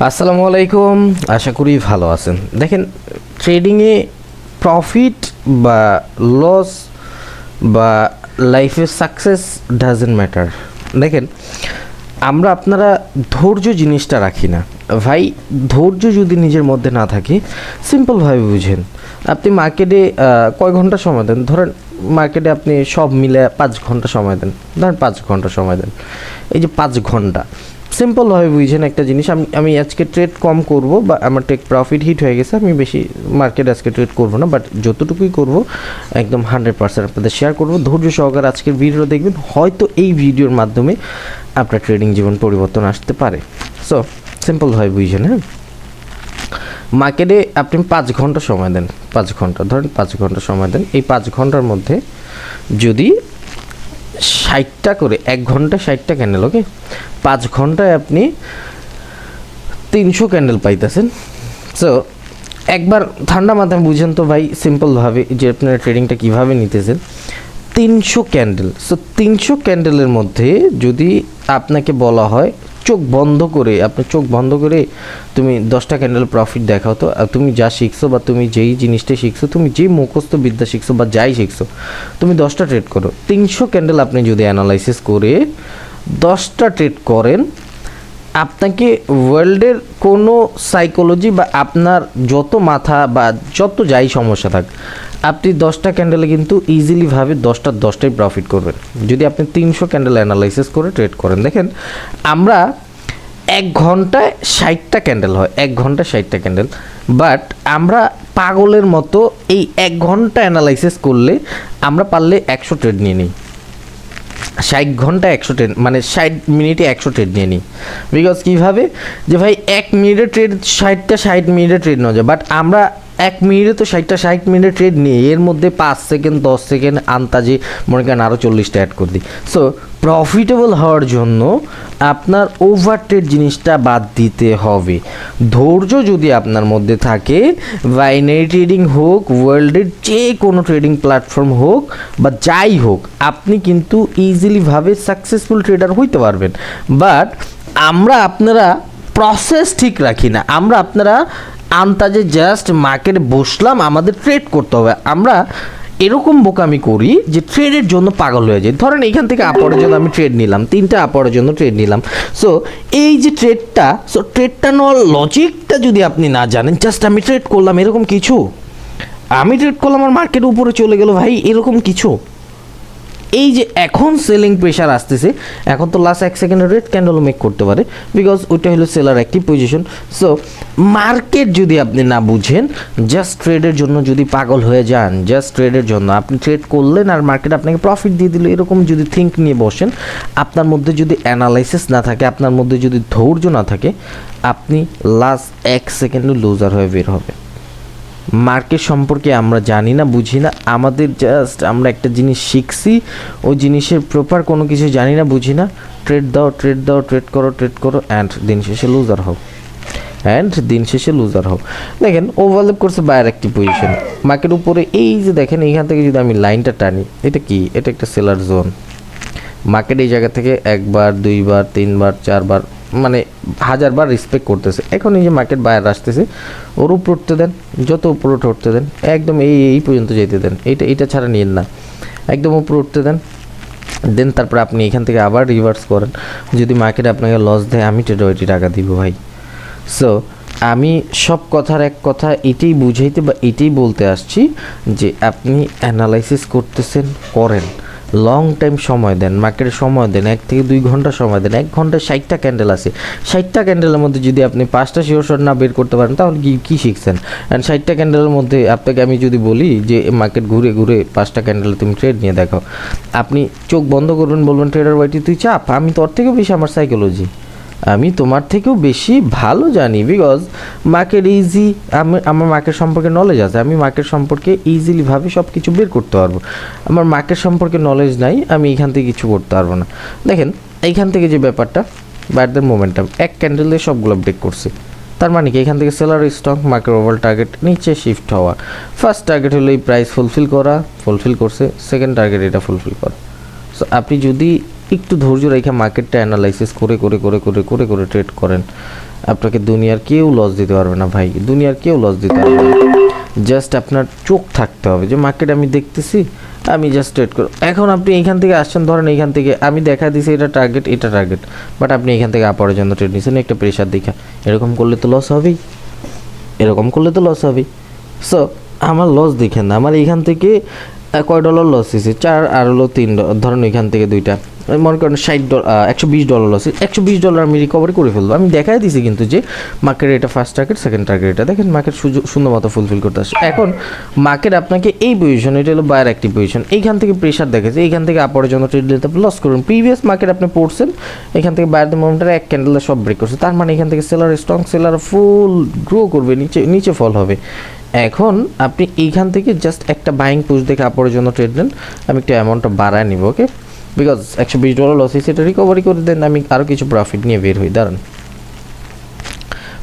আসসালামু আলাইকুম, আশা করি ভালো আছেন। দেখেন, ট্রেডিংয়ে প্রফিট বা লস বা লাইফে সাকসেস ডাজেন্ট ম্যাটার। দেখেন, আপনারা ধৈর্য জিনিসটা রাখি না ভাই। ধৈর্য যদি নিজের মধ্যে না থাকে, সিম্পলভাবে বুঝেন, আপনি মার্কেটে কয় ঘন্টা সময় দেন? ধরেন মার্কেটে আপনি সব মিলে 5 ঘন্টা সময় দেন, ধরেন 5 ঘন্টা সময় দেন। এই যে 5 ঘন্টা, সিম্পলভাবে বুঝছেন একটা জিনিস, আমি আজকে ট্রেড কম করব বা আমার টেক প্রফিট হিট হয়ে গেছে, আমি বেশি মার্কেট আজকে ট্রেড করব না, বাট যতটুকুই করব একদম 100% আপনাদের শেয়ার করব। ধৈর্য সহকারে আজকের ভিডিও দেখবেন, হয়তো এই ভিডিওর মাধ্যমে আপনার ট্রেডিং জীবন পরিবর্তন আসতে পারে। সো সিম্পলভাবে বুঝছেন। হ্যাঁ, মার্কেটে আপনি 5 ঘন্টা সময় দেন, 5 ঘন্টা ধরেন 5 ঘন্টা সময় দেন। এই 5 ঘন্টার মধ্যে যদি 60টা করে, 1 ঘন্টা 60টা ক্যান্ডেল, ওকে, 5 ঘন্টায় আপনি 300 ক্যান্ডেল পাইতেছেন। সো একবার ঠান্ডা মাথায় বুঝেন তো ভাই, সিম্পলভাবে যে আপনারা ট্রেডিংটা কীভাবে নিতেছেন। 300 ক্যান্ডেল, সো 300 ক্যান্ডেলের মধ্যে যদি আপনাকে বলা হয় চোখ বন্ধ করে, আপনি চোখ বন্ধ করে তুমি 10টা ক্যান্ডেল প্রফিট দেখাও তো, তুমি যা শিখছো বা তুমি যেই জিনিসটা শিখছো, তুমি যেই মুখস্থ বিদ্যা শিখছো বা যাই শিখছো, তুমি 10টা ট্রেড করো। 300 ক্যান্ডেল আপনি যদি অ্যানালাইসিস করে 10টা ট্রেড করেন, আপনাকে ওয়ার্ল্ডের কোনো সাইকোলজি বা আপনার যত মাথা বা যত যাই সমস্যা থাক, আপনি 10টা ক্যান্ডেলে কিন্তু ইজিলিভাবে 10টাই প্রফিট করবেন যদি আপনি 300 ক্যান্ডেল অ্যানালাইসিস করে ট্রেড করেন। দেখেন, আমরা 1 ঘন্টায় 60টা ক্যান্ডেল হয়, 1 ঘন্টায় 60টা ক্যান্ডেল, বাট আমরা পাগলের মতো এই 1 ঘন্টা অ্যানালাইসিস করলে আমরা পারলে 100 ট্রেড নিয়ে নিই। 60 ঘন্টা 100 ট্রেড, মানে 60 মিনিটে 100 ট্রেড নিয়ে নিই। বিকজ কীভাবে, যে ভাই 1 মিনিটে ট্রেড 60 মিনিটে ট্রেড নেওয়া যায়, বাট আমরা 1 মিনিটে তো 60 মিনিটে ট্রেড নিয়ে এর মধ্যে 5 সেকেন্ড 10 সেকেন্ড আন্তাজে মনে করেন আরও 40টা অ্যাড করে দিই। সো প্রফিটেবল হওয়ার জন্য আপনার ওভার ট্রেড জিনিসটা বাদ দিতে হবে। ধৈর্য যদি আপনার মধ্যে থাকে, বাইনারি ট্রেডিং হোক, ওয়ার্ল্ডের যে কোনো ট্রেডিং প্ল্যাটফর্ম হোক বা যাই হোক, আপনি কিন্তু ইজিলিভাবে সাকসেসফুল ট্রেডার হইতে পারবেন। বাট আপনারা প্রসেস ঠিক রাখি না। আপনারা আন্তাজে জাস্ট মার্কেটে বসলাম, আমাদের ট্রেড করতে হবে। আমরা এরকম বোকামি করি যে ট্রেডের জন্য পাগল হয়ে যায়। ধরেন এইখান থেকে আপওয়ার্ডের জন্য আমি ট্রেড নিলাম, 3টা আপওয়ার্ডের জন্য ট্রেড নিলাম। সো এই যে ট্রেডটা নেওয়ার লজিকটা যদি আপনি না জানেন, জাস্ট আমি ট্রেড করলাম এরকম কিছু, আমি ট্রেড করলাম আর মার্কেটের উপরে চলে গেল, ভাই এরকম কিছু। এই যে এখন সেলিং প্রেশার আসতেছে, এখন তো লাস্ট 1 সেকেন্ডের রেড ক্যান্ডেলও মেক করতে পারে, বিকজ ওইটা হলো seller active position. So market যদি আপনি না বুঝেন, জাস্ট ট্রেডের জন্য যদি পাগল হয়ে যান, জাস্ট ট্রেডের জন্য আপনি ট্রেড করলেন আর মার্কেট আপনাকে প্রফিট দিয়ে দিল, এরকম যদি থিঙ্ক নিয়ে বসেন, আপনার মধ্যে যদি অ্যানালাইসিস না থাকে, আপনার মধ্যে যদি ধৈর্য না থাকে, আপনি লাস্ট 1 সেকেন্ডে লুজার হয়ে বের হবে। মার্কেট সম্পর্কে আমরা জানি না, বুঝি না, আমাদের জাস্ট আমরা একটা জিনিস শিখছি, ওই জিনিসের প্রপার কোনো কিছু জানি না, বুঝি না। ট্রেড দাও, ট্রেড করো অ্যান্ড দিন শেষে লুজার হও। দেখেন, ওভারল্যাপ করছে বায়ার একটি পজিশন মার্কেট উপরে। এই যে দেখেন, এইখান থেকে যদি আমি লাইনটা টানি, এটা কি? এটা একটা সেলার জোন। মার্কেট এই জায়গা থেকে 1 বার 2 বার 3 বার 4 বার, মানে 1000 বার রেসপেক্ট করতেছে। এখন এই যে মার্কেট বায়ার আসতেছে, ওর উপর উঠতে দেন, যত উপরে উঠতে দেন, একদম এই পর্যন্ত যেতে দেন, এটা ছাড়া নিয়েন না, একদম উপরে উঠতে দেন। দেন তারপরে আপনি এখান থেকে আবার রিভার্স করেন। যদি মার্কেট আপনাকে লস দেয়, আমি টোয়েন্টি টাকা দিব ভাই। সো আমি সব কথার এক কথা এটাই বুঝাইতে বা এটাই বলতে আসছি যে আপনি অ্যানালাইসিস করতেছেন, করেন, লং টাইম সময় দেন, মার্কেটে সময় দেন, 1 থেকে 2 ঘন্টা সময় দেন। 1 ঘন্টায় 60টা ক্যান্ডেল আছে, 60টা ক্যান্ডেলের মধ্যে যদি আপনি 5টা শিওর শট না বের করতে পারেন, তাহলে কি শিখছেন? অ্যান্ড 60টা ক্যান্ডেলের মধ্যে আপনাকে আমি যদি বলি যে মার্কেট ঘুরে 5টা ক্যান্ডেলে তুমি ট্রেড নিয়ে দেখাও, আপনি চোখ বন্ধ করবেন, বলবেন ট্রেডার ওয়াইটি তুই চাপ, আমি তোর থেকেও বেশি আমার সাইকোলজি, আমি তোমার থেকেও বেশি ভালো জানি, বিকজ মার্কেট ইজি, আমার মার্কেট সম্পর্কে নলেজ আছে, আমি মার্কেট সম্পর্কে ইজিলিভাবে সব কিছু বের করতে পারবো। আমার মার্কেট সম্পর্কে নলেজ নাই, আমি এখান থেকে কিছু করতে পারবো না। দেখেন, এইখান থেকে যে ব্যাপারটা বাইরের মোমেন্টাম 1 ক্যান্ডেলে সবগুলো ব্রেক করছে, তার মানে কি এখান থেকে seller stock, market over target নিচে শিফট হওয়া। ফার্স্ট টার্গেট হলো এই প্রাইস ফুলফিল করছে, সেকেন্ড টার্গেট এটা ফুলফিল করা। সো আপনি যদি একটু ধৈর্য রেখে মার্কেটটা অ্যানালাইসিস করে ট্রেড করেন, আপনাকে দুনিয়ার কেউ লস দিতে পারবে না ভাই, দুনিয়ার কেউ লস দিতে পারবে না। জাস্ট আপনার চোখ থাকতে হবে যে মার্কেট আমি দেখতেছি, আমি জাস্ট ট্রেড করব। এখন আপনি এইখান থেকে আসছেন, ধরেন এইখান থেকে আমি দেখা দিছি এটা টার্গেট, এটা টার্গেট, বাট আপনি এখান থেকে আপরের জন্য ট্রেড নিয়েছেন একটা প্রেশার দেখা, এরকম করলে তো লস হবেই, এরকম করলে তো লস হবেই। সো আমার লস দেখেন না, আমার এইখান থেকে কয় ডলার লস হয়েছে, 4 আর হলো 3, ধরেন এখান থেকে দুইটা, মনে করেন $60 $120 লস, $120 আমি রিকভারি করে ফেলবো। আমি দেখাই দিছি কিন্তু যে মার্কেট এটা ফার্স্ট টার্গেট, সেকেন্ড টার্গেট এটা, দেখেন মার্কেট সুন্দর মতো ফুলফিল করতে আসছে। এখন মার্কেট আপনাকে এই পজিশন, এটা হলো বায়ার অ্যাক্টিভ পজিশন, এইখান থেকে প্রেশার দেখেছে, এইখান থেকে আপরের জন্য ট্রেড নিতে লস করুন। প্রিভিয়াস মার্কেট আপনি পড়ছেন, এখান থেকে বায়ারদের মোমেন্টারে এক ক্যান্ডেলে সব ব্রেক করছে, তার মানে এখান থেকে সেলার স্ট্রং, সেলার ফুল গ্রো করবে, নিচে ফল হবে। এখন আপনি এইখান থেকে জাস্ট একটা বাইং পুশ দেখে আপরের জন্য ট্রেড নেন। আমি একটু অ্যামাউন্টটা বাড়ায় নিব, ওকে, বিকজ $120 লস হয়েছে, এটা রিকভারি করে দেন, আমি আরও কিছু প্রফিট নিয়ে বের হই। দাঁড়ান,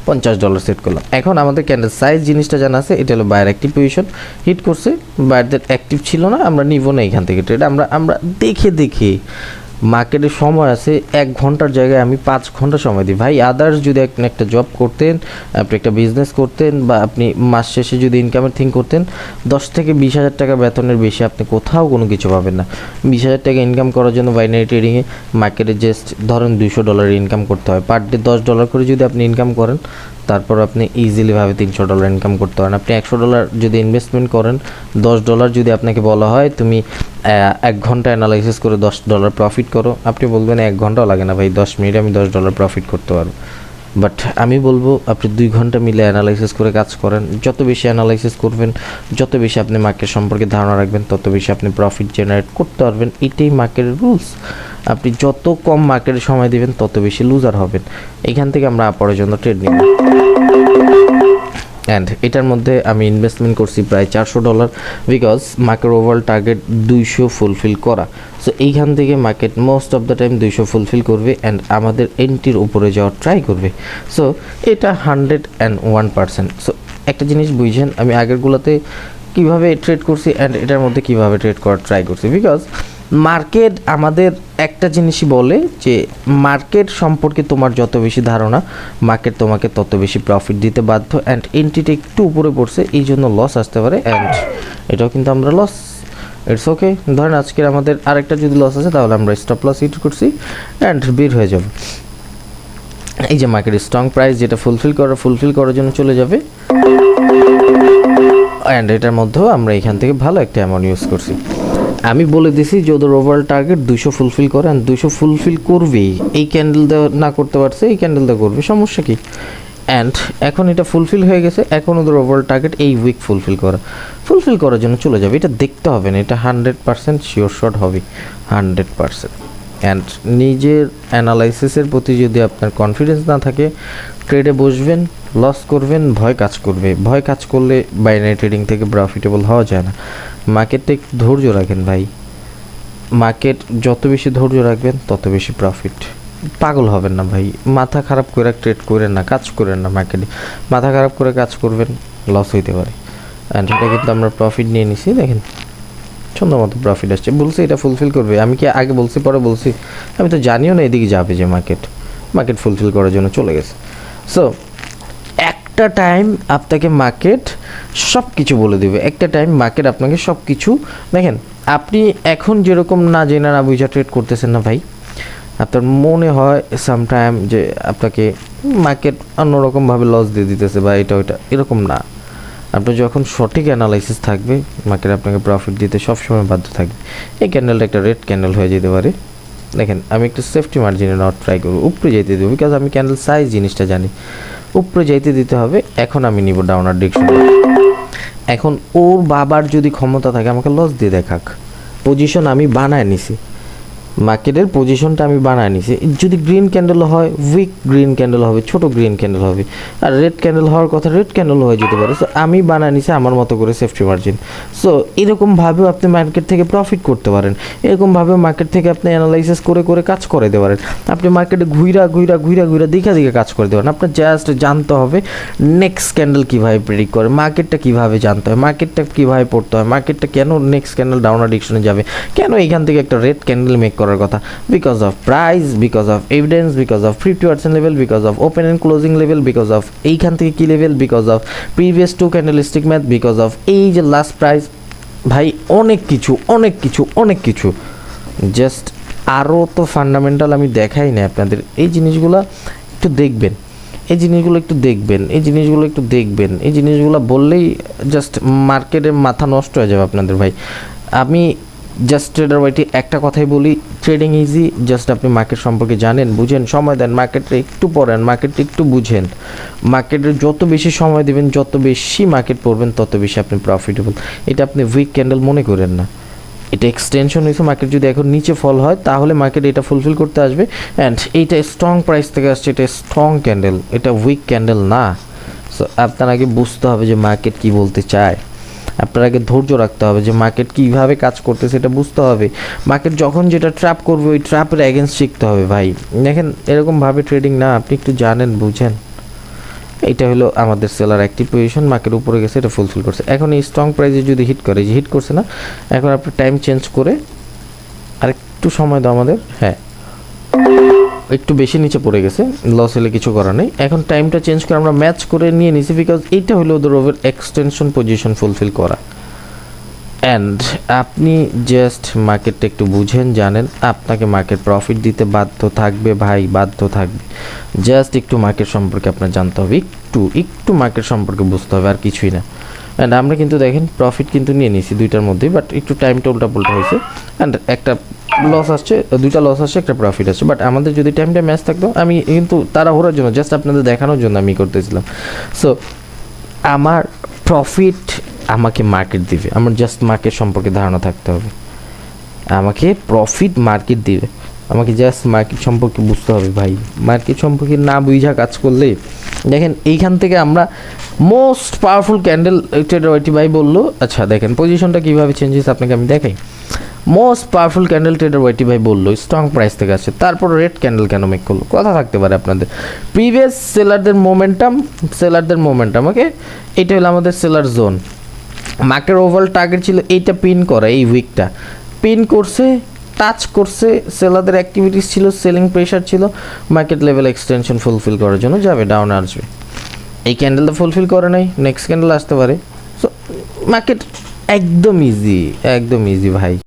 $50 সেট করলাম। এখন আমাদের ক্যান্ডেল সাইজ জিনিসটা জানা আছে, এটা হলো বায়ার অ্যাক্টিভ পজিশন, হিট করছে, বায়ারদের অ্যাক্টিভ ছিল না, আমরা নিব না এখান থেকে ট্রেড। আমরা দেখে মার্কেটের সময় আছে 1 ঘন্টার জায়গায় আমি 5 ঘন্টা সময় দিই ভাই। আদার্স যদি একটা জব করতেন, আপনি একটা বিজনেস করতেন, বা আপনি মাস শেষে যদি ইনকামের থিং করতেন, 10 থেকে 20,000 টাকা বেতনের বেশি আপনি কোথাও কোনো কিছু পাবেন না। 20,000 টাকা ইনকাম করার জন্য বাইনারি ট্রেডিংয়ে মার্কেটে জাস্ট ধরেন $200 ইনকাম করতে হয়, পার ডে $10 করে যদি আপনি ইনকাম করেন, তারপর আপনি ইজিলিভাবে $300 ইনকাম করতে পারেন। আপনি $100 যদি ইনভেস্টমেন্ট করেন, $10 যদি আপনাকে বলা হয় তুমি 1 ঘন্টা অ্যানালাইসিস করে $10 প্রফিট করো, আপনি বলবেন 1 ঘন্টাও লাগে না ভাই, 10 মিনিটে আমি $10 প্রফিট করতে পারবো। বাট আমি বলবো আপনি 2 ঘন্টা মিলে অ্যানালাইসিস করে কাজ করেন। যত বেশি অ্যানালাইসিস করবেন, যত বেশি আপনি মার্কেট সম্পর্কে ধারণা রাখবেন, তত বেশি আপনি প্রফিট জেনারেট করতে পারবেন। এটাই মার্কেটের রুলস। আপনি যত কম মার্কেটে সময় দিবেন, তত বেশি লুজার হবেন। এইখান থেকে আমরা আপরের জন্য ট্রেড নিব, অ্যান্ড এটার মধ্যে আমি ইনভেস্টমেন্ট করছি প্রায় $400, because market overall target 200 fulfil করা। সো এইখান থেকে market most of the time 200 fulfil করবে অ্যান্ড আমাদের এন্ট্রির উপরে যাওয়ার ট্রাই করবে। সো এটা 101%। সো একটা জিনিস বুঝছেন, আমি আগেরগুলোতে কীভাবে ট্রেড করছি অ্যান্ড এটার মধ্যে কীভাবে ট্রেড করার ট্রাই করছি, বিকজ মার্কেট আমাদের একটা জিনিসই বলে যে মার্কেট সম্পর্কে তোমার যত বেশি ধারণা, মার্কেট তোমাকে তত বেশি প্রফিট দিতে বাধ্য। অ্যান্ড এন্ট্রিটা একটু উপরে পড়ছে, এই জন্য লস আসতে পারে, অ্যান্ড এটাও কিন্তু আমরা লস, ইটস ওকে। ধরেন আজকের আমাদের আরেকটা যদি লস আছে, তাহলে আমরা স্টপ লস হিট করছি অ্যান্ড বের হয়ে যাব। এই যে মার্কেট স্ট্রং প্রাইস যেটা ফুলফিল করার জন্য চলে যাবে, অ্যান্ড এটার মধ্যেও আমরা এখান থেকে ভালো একটা অ্যামাউন্ট ইউজ করছি। আমি বলে দিছি যে ওদের ওভারঅল টার্গেট 200 ফুলফিল করে, অ্যান্ড 200 ফুলফিল করবেই। এই ক্যান্ডেল দেওয়া না করতে পারছে, এই ক্যান্ডেল দেওয়া করবে, সমস্যা কি? অ্যান্ড এখন এটা ফুলফিল হয়ে গেছে, এখন ওদের ওভারঅল টার্গেট এই উইক ফুলফিল করার জন্য চলে যাবে। এটা দেখতে হবে না, এটা 100% শিওর শট হবে, 100%। অ্যান্ড নিজের অ্যানালাইসিসের প্রতি যদি আপনার কনফিডেন্স না থাকে, ট্রেডে বসবেন, লস করবেন, ভয় কাজ করবে। ভয় কাজ করলে বাইনারি ট্রেডিং থেকে প্রফিটেবল হওয়া যায় না। মার্কেটে একটু ধৈর্য রাখেন ভাই, মার্কেট যত বেশি ধৈর্য রাখবেন, তত বেশি প্রফিট। পাগল হবেন না ভাই, মাথা খারাপ করে ট্রেড করেন না, কাজ করেন না। মার্কেটে মাথা খারাপ করে কাজ করবেন, লস হইতে পারে। অ্যান্ড এটা কিন্তু আমরা প্রফিট নিয়ে নিছি, দেখেন সুন্দর মতো প্রফিট আসছে। বলছি এটা ফুলফিল করবে, আমি কি আগে বলছি পরে বলছি? আমি তো জানিও না এদিকে যাবে যে মার্কেট ফুলফিল করার জন্য চলে গেছে। সো একটা টাইম আপনাকে মার্কেট সব কিছু বলে দেবে, একটা টাইম মার্কেট আপনাকে সব কিছু, দেখেন আপনি এখন যেরকম না জেনে না বুঝা ট্রেড করতেছেন না ভাই, আপনার মনে হয় সামটাইম যে আপনাকে মার্কেট অন্যরকমভাবে লস দিয়ে দিতেছে বা এটা ওইটা, এরকম না। আপনার যখন সঠিক অ্যানালাইসিস থাকবে, মার্কেট আপনাকে প্রফিট দিতে সবসময় বাধ্য থাকবে। এই ক্যান্ডেলটা একটা রেড ক্যান্ডেল হয়ে যেতে পারে, দেখেন আমি একটু সেফটি মার্জিনে নেওয়ার ট্রাই করবো, উপরে যেতে দেবো, বিকজ আমি ক্যান্ডেল সাইজ জিনিসটা জানি, উপরে যাইতে দিতে হবে। এখন আমি নিব ডাউনার ডিরেকশন। এখন ওর বাবার যদি ক্ষমতা থাকে আমাকে লস দিয়ে দেখাক, পজিশন আমি বানায় নিছি, মার্কেটের পজিশনটা আমি বানায় নিছি। যদি গ্রিন ক্যান্ডেল হয়, উইক গ্রিন ক্যান্ডেল হবে, ছোট গ্রিন ক্যান্ডেল হবে, আর রেড ক্যান্ডেল হওয়ার কথা রেড ক্যান্ডেল হয়ে যেতে পারে। সো আমি বানায় নিছি আমার মতো করে সেফটি মার্জিন। সো এরকমভাবেও আপনি মার্কেট থেকে প্রফিট করতে পারেন, এরকমভাবেও মার্কেট থেকে আপনি অ্যানালাইসিস করে কাজ করে দিতে পারেন। আপনি মার্কেটে ঘুরা দেখে কাজ করে দিতে পারেন। আপনার জাস্ট জানতে হবে নেক্সট ক্যান্ডেল কীভাবে প্রেডিক্ট করে, মার্কেটটা কীভাবে জানতে হয়, মার্কেটটা কীভাবে পড়তে হয়, মার্কেটটা কেন নেক্সট ক্যান্ডেল ডাউনার ডিরেকশনে যাবে, কেন এখান থেকে একটা রেড ক্যান্ডেল মেক করার কথা, because of price, because of evidence, because of 50% level, because of open and closing level, because of এইখান থেকে key level, because of previous 2 candlestick math, because of এই যে লাস্ট প্রাইস। ভাই অনেক কিছু অনেক কিছু অনেক কিছু, জাস্ট আরও তো ফান্ডামেন্টাল আমি দেখাই না আপনাদের। এই জিনিসগুলো একটু দেখবেন, এই জিনিসগুলো একটু দেখবেন, এই জিনিসগুলো একটু দেখবেন, এই জিনিসগুলো বললেই জাস্ট মার্কেটের মাথা নষ্ট হয়ে যাবে আপনাদের। ভাই আমি জাস্ট ট্রেডার ওয়াইটি একটা কথাই বলি, ট্রেডিং ইজি, জাস্ট আপনি মার্কেট সম্পর্কে জানেন, বুঝেন, সময় দেন, মার্কেটটা একটু পড়েন, মার্কেটটা একটু বুঝেন। মার্কেটের যত বেশি সময় দেবেন, যত বেশি মার্কেট পড়বেন, তত বেশি আপনি প্রফিটেবল। এটা আপনি উইক ক্যান্ডেল মনে করেন না, এটা এক্সটেনশন হয়েছে। মার্কেট যদি এখন নিচে ফল হয় তাহলে মার্কেট এটা ফুলফিল করতে আসবে। অ্যান্ড এইটা স্ট্রং প্রাইস থেকে আসছে, এটা স্ট্রং ক্যান্ডেল, এটা উইক ক্যান্ডেল না। সো আপনার আগে বুঝতে হবে যে মার্কেট কি বলতে চায়, আপনার আগে ধৈর্য রাখতে হবে যে মার্কেট কীভাবে কাজ করতেছে এটা বুঝতে হবে। মার্কেট যখন যেটা ট্র্যাপ করবে ওই ট্র্যাপের অ্যাগেন্স্ট শিখতে হবে। ভাই দেখেন এরকমভাবে ট্রেডিং না, আপনি একটু জানেন, বুঝেন। এটা হলো আমাদের সেলার অ্যাক্টিভ পজিশন, মার্কেট উপরে গেছে, এটা ফুলফিল করছে। এখন এই স্ট্রং প্রাইসে যদি হিট করে, যে হিট করছে না, এখন আপনি টাইম চেঞ্জ করে আরেকটু সময় দাও আমাদের, হ্যাঁ একটু বেশি নিচে পড়ে গেছে, লস হলে কিছু করার নেই। এখন টাইমটা চেঞ্জ করে আমরা ম্যাচ করে নিয়ে নিছি, বিকজ এইটা হলো ওদের ওভার এক্সটেনশন পজিশন ফুলফিল করা। অ্যান্ড আপনি জাস্ট মার্কেটটা একটু বুঝেন, জানেন, আপনাকে মার্কেট প্রফিট দিতে বাধ্য থাকবে ভাই, বাধ্য থাকবে। জাস্ট একটু মার্কেট সম্পর্কে আপনার জানতে হবে, একটু একটু মার্কেট সম্পর্কে বুঝতে হবে, আর কিছুই না। অ্যান্ড আমরা কিন্তু দেখেন প্রফিট কিন্তু নিয়ে নিয়েছি দুইটার মধ্যেই, বাট একটু টাইমটা উল্টাপাল্টা হয়েছে। অ্যান্ড একটা লস আসছে, দুইটা লস আসছে, একটা প্রফিট আসছে। বাট আমাদের যদি টাইমটা ম্যাচ থাকতো, আমি কিন্তু তাড়াহুড়োর জন্য, জাস্ট আপনাদের দেখানোর জন্য আমি করতেছিলাম। সো আমার প্রফিট আমাকে মার্কেট দিবে, আমার জাস্ট মার্কেট সম্পর্কে ধারণা থাকতে হবে। আমাকে প্রফিট মার্কেট দিবে, আমাকে জাস্ট মার্কেট সম্পর্কে বুঝতে হবে। ভাই মার্কেট সম্পর্কে না বুঝা কাজ করলে, দেখেন এইখান থেকে আমরা মোস্ট পাওয়ারফুল ক্যান্ডেল ট্রেডার ওয়াইটি ভাই বললো। আচ্ছা দেখেন পজিশনটা কীভাবে চেঞ্জ হয়েছে আপনাকে আমি দেখাই। মোস্ট পাওয়ারফুল ক্যান্ডেল ট্রেডার ওয়াইটি ভাই বললো স্ট্রং প্রাইস থেকে আসছে, তারপর রেড ক্যান্ডেল কেন মেক করলো, কথা থাকতে পারে আপনাদের। প্রিভিয়াস সেলারদের মোমেন্টাম ওকে, এটা হলো আমাদের seller zone. Market overall target ছিল এইটা পিন করা, এই উইকটা পিন করছে, টাচ করছে, সেলারদের অ্যাক্টিভিটিস ছিল, সেলিং প্রেশার ছিল, মার্কেট লেভেল এক্সটেনশন ফুলফিল করার জন্য যাবে, ডাউন আসবে। এই ক্যান্ডেলটা ফুলফিল করে নাই, নেক্সট ক্যান্ডেল আসতে পারে। সো মার্কেট একদম ইজি, একদম ইজি ভাই।